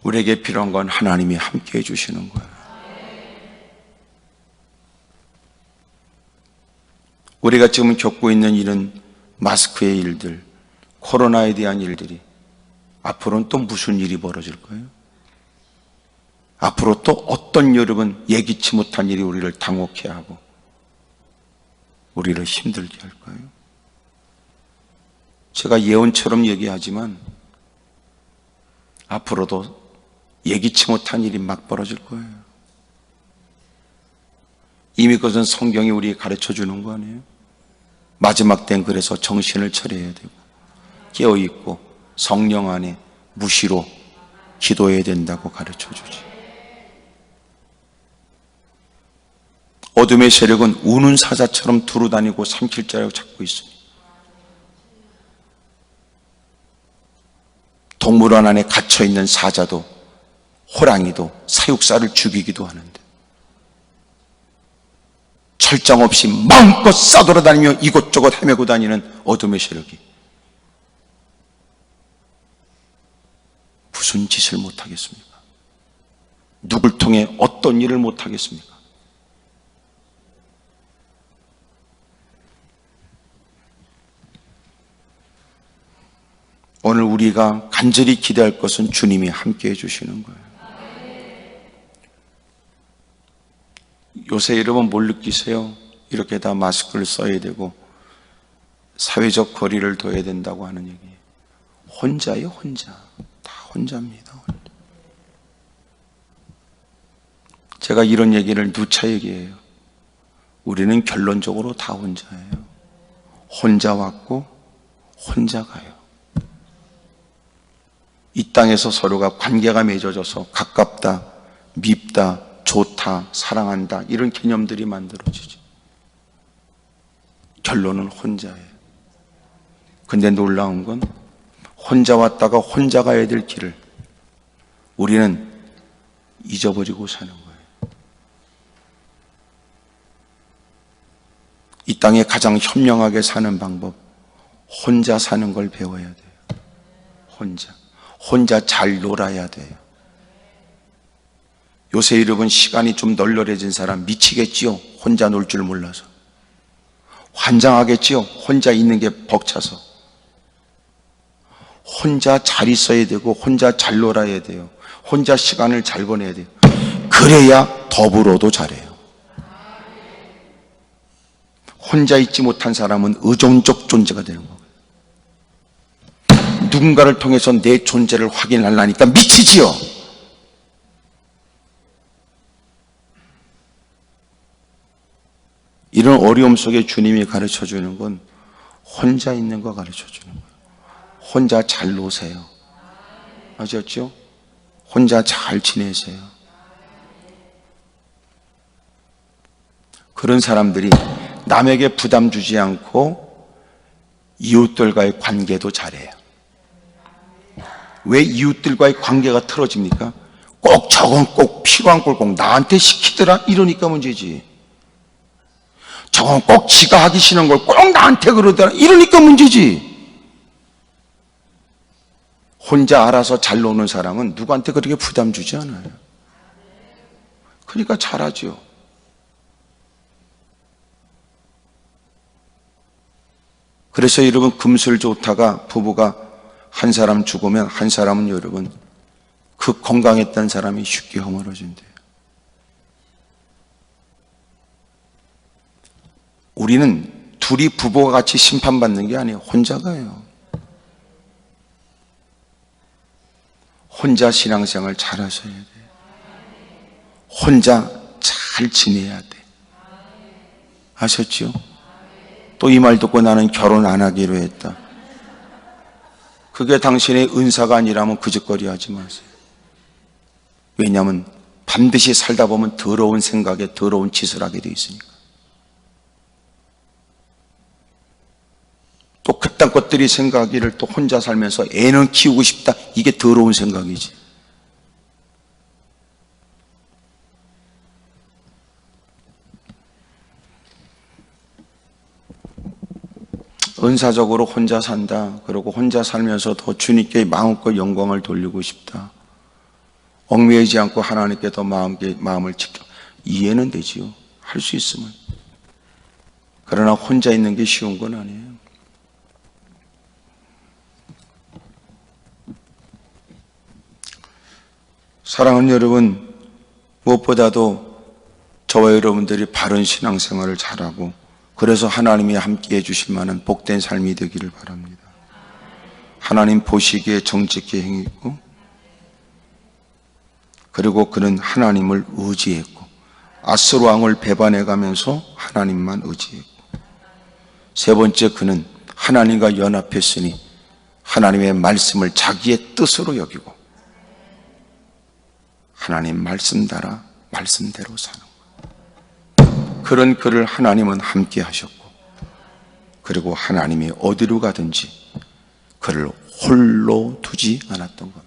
우리에게 필요한 건 하나님이 함께 해주시는 거예요. 우리가 지금 겪고 있는 이런 마스크의 일들, 코로나에 대한 일들이 앞으로는 또 무슨 일이 벌어질 거예요? 앞으로 또 어떤 여러분 예기치 못한 일이 우리를 당혹해 하고 우리를 힘들게 할까요? 제가 예언처럼 얘기하지만 앞으로도 예기치 못한 일이 막 벌어질 거예요. 이미 그것은 성경이 우리에게 가르쳐 주는 거 아니에요? 마지막 때는 그래서 정신을 차려야 되고 깨어있고 성령 안에 무시로 기도해야 된다고 가르쳐 주지. 어둠의 세력은 우는 사자처럼 두루다니고 삼킬 자라고 찾고 있습니다. 동물원 안에 갇혀있는 사자도 호랑이도 사육사를 죽이기도 하는데 철장 없이 마음껏 싸돌아다니며 이곳저곳 헤매고 다니는 어둠의 세력이 무슨 짓을 못하겠습니까? 누굴 통해 어떤 일을 못하겠습니까? 오늘 우리가 간절히 기대할 것은 주님이 함께 해주시는 거예요. 요새 여러분 뭘 느끼세요? 이렇게 다 마스크를 써야 되고 사회적 거리를 둬야 된다고 하는 얘기. 혼자예요, 혼자. 다 혼자입니다. 제가 이런 얘기를 누차 얘기해요. 우리는 결론적으로 다 혼자예요. 혼자 왔고 혼자 가요. 이 땅에서 서로가 관계가 맺어져서 가깝다, 밉다, 좋다, 사랑한다 이런 개념들이 만들어지죠. 결론은 혼자예요. 근데 놀라운 건 혼자 왔다가 혼자 가야 될 길을 우리는 잊어버리고 사는 거예요. 이 땅에 가장 현명하게 사는 방법, 혼자 사는 걸 배워야 돼요. 혼자 잘 놀아야 돼요. 요새 여러분 시간이 좀 널널해진 사람 미치겠지요? 혼자 놀 줄 몰라서. 환장하겠지요? 혼자 있는 게 벅차서. 혼자 잘 있어야 되고 혼자 잘 놀아야 돼요. 혼자 시간을 잘 보내야 돼요. 그래야 더불어도 잘해요. 혼자 있지 못한 사람은 의존적 존재가 되는 거예요. 누군가를 통해서 내 존재를 확인하려니까 미치지요. 이런 어려움 속에 주님이 가르쳐 주는 건 혼자 있는 거 가르쳐 주는 거예요. 혼자 잘 노세요. 아셨죠? 혼자 잘 지내세요. 그런 사람들이 남에게 부담 주지 않고 이웃들과의 관계도 잘해요. 왜 이웃들과의 관계가 틀어집니까? 꼭 저건 꼭 필요한 걸 꼭 나한테 시키더라 이러니까 문제지. 저건 꼭 지가 하기 싫은 걸 꼭 나한테 그러더라 이러니까 문제지. 혼자 알아서 잘 노는 사람은 누구한테 그렇게 부담 주지 않아요. 그러니까 잘하죠. 그래서 여러분 금술 좋다가 부부가 한 사람 죽으면 한 사람은 여러분 그 건강했던 사람이 쉽게 허물어진대요. 우리는 둘이 부부가 같이 심판받는 게 아니에요. 혼자 가요. 혼자 신앙생활 잘 하셔야 돼요. 혼자 잘 지내야 돼. 아셨죠? 또 이 말 듣고 나는 결혼 안 하기로 했다. 그게 당신의 은사가 아니라면 그짓거리 하지 마세요. 왜냐하면 반드시 살다 보면 더러운 생각에 더러운 짓을 하게 돼 있으니까. 또 그딴 것들이 생각하기를 또 혼자 살면서 애는 키우고 싶다. 이게 더러운 생각이지. 은사적으로 혼자 산다. 그리고 혼자 살면서 더 주님께 마음껏 영광을 돌리고 싶다. 얽매이지 않고 하나님께 더 마음을 직접 이해는 되지요. 할 수 있으면. 그러나 혼자 있는 게 쉬운 건 아니에요. 사랑하는 여러분, 무엇보다도 저와 여러분들이 바른 신앙생활을 잘하고 그래서 하나님이 함께 해주실 만한 복된 삶이 되기를 바랍니다. 하나님 보시기에 정직히 행했고, 그리고 그는 하나님을 의지했고, 아스로 왕을 배반해가면서 하나님만 의지했고, 세 번째, 그는 하나님과 연합했으니 하나님의 말씀을 자기의 뜻으로 여기고 하나님 말씀 따라 말씀대로 사는 거예요. 그런 그를 하나님은 함께 하셨고, 그리고 하나님이 어디로 가든지 그를 홀로 두지 않았던 겁니다.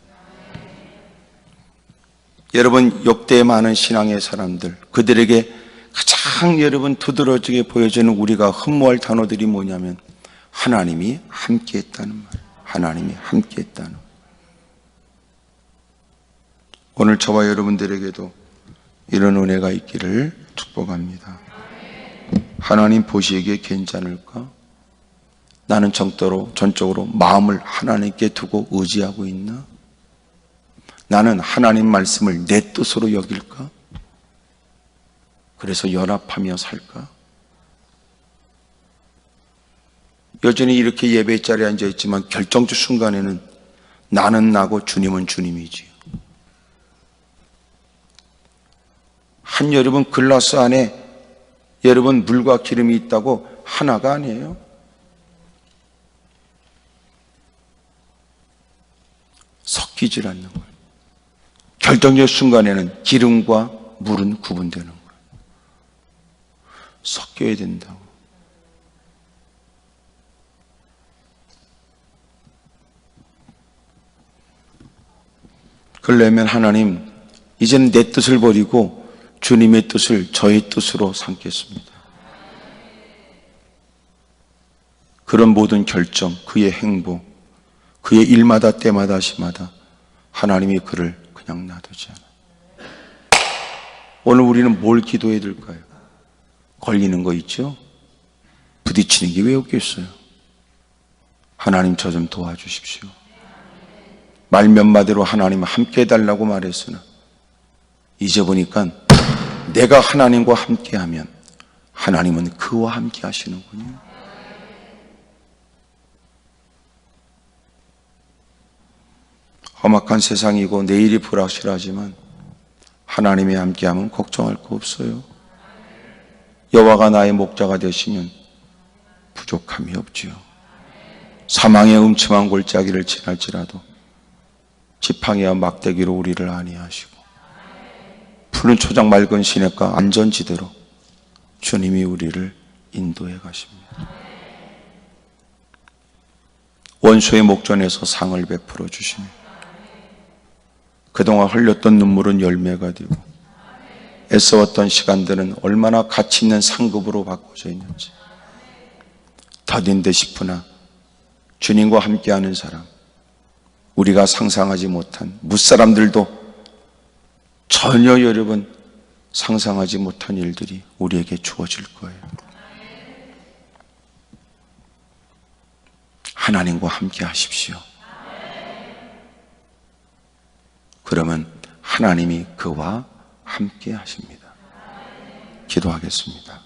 여러분, 역대에 많은 신앙의 사람들, 그들에게 가장 여러분 두드러지게 보여지는 우리가 흠모할 단어들이 뭐냐면 하나님이 함께 했다는 말, 하나님이 함께 했다는 말. 오늘 저와 여러분들에게도 이런 은혜가 있기를 축복합니다. 하나님 보시기에 괜찮을까? 나는 전적으로 마음을 하나님께 두고 의지하고 있나? 나는 하나님 말씀을 내 뜻으로 여길까? 그래서 연합하며 살까? 여전히 이렇게 예배 자리에 앉아 있지만 결정적 순간에는 나는 나고 주님은 주님이지요. 여러분 글라스 안에 여러분 물과 기름이 있다고 하나가 아니에요. 섞이질 않는 거예요. 결정적 순간에는 기름과 물은 구분되는 거예요. 섞여야 된다고. 그러려면 하나님, 이제는 내 뜻을 버리고 주님의 뜻을 저의 뜻으로 삼겠습니다. 그런 모든 결정, 그의 행보, 그의 일마다 때마다 시마다 하나님이 그를 그냥 놔두지 않아요. 오늘 우리는 뭘 기도해야 될까요? 걸리는 거 있죠? 부딪히는 게 왜 없겠어요? 하나님 저 좀 도와주십시오. 말 몇 마디로 하나님 함께 해달라고 말했으나 이제 보니까 내가 하나님과 함께하면 하나님은 그와 함께 하시는군요. 험악한 세상이고 내일이 불확실하지만 하나님이 함께하면 걱정할 거 없어요. 여호와가 나의 목자가 되시면 부족함이 없지요. 사망의 음침한 골짜기를 지날지라도 지팡이와 막대기로 우리를 안위하시고 푸른 초장 맑은 시냇가 안전지대로 주님이 우리를 인도해 가십니다. 원수의 목전에서 상을 베풀어 주시며 그동안 흘렸던 눈물은 열매가 되고 애써왔던 시간들은 얼마나 가치 있는 상급으로 바꿔져 있는지 더딘 듯 싶으나 주님과 함께하는 사람, 우리가 상상하지 못한 무사람들도 전혀 여러분 상상하지 못한 일들이 우리에게 주어질 거예요. 하나님과 함께 하십시오. 그러면 하나님이 그와 함께 하십니다. 기도하겠습니다.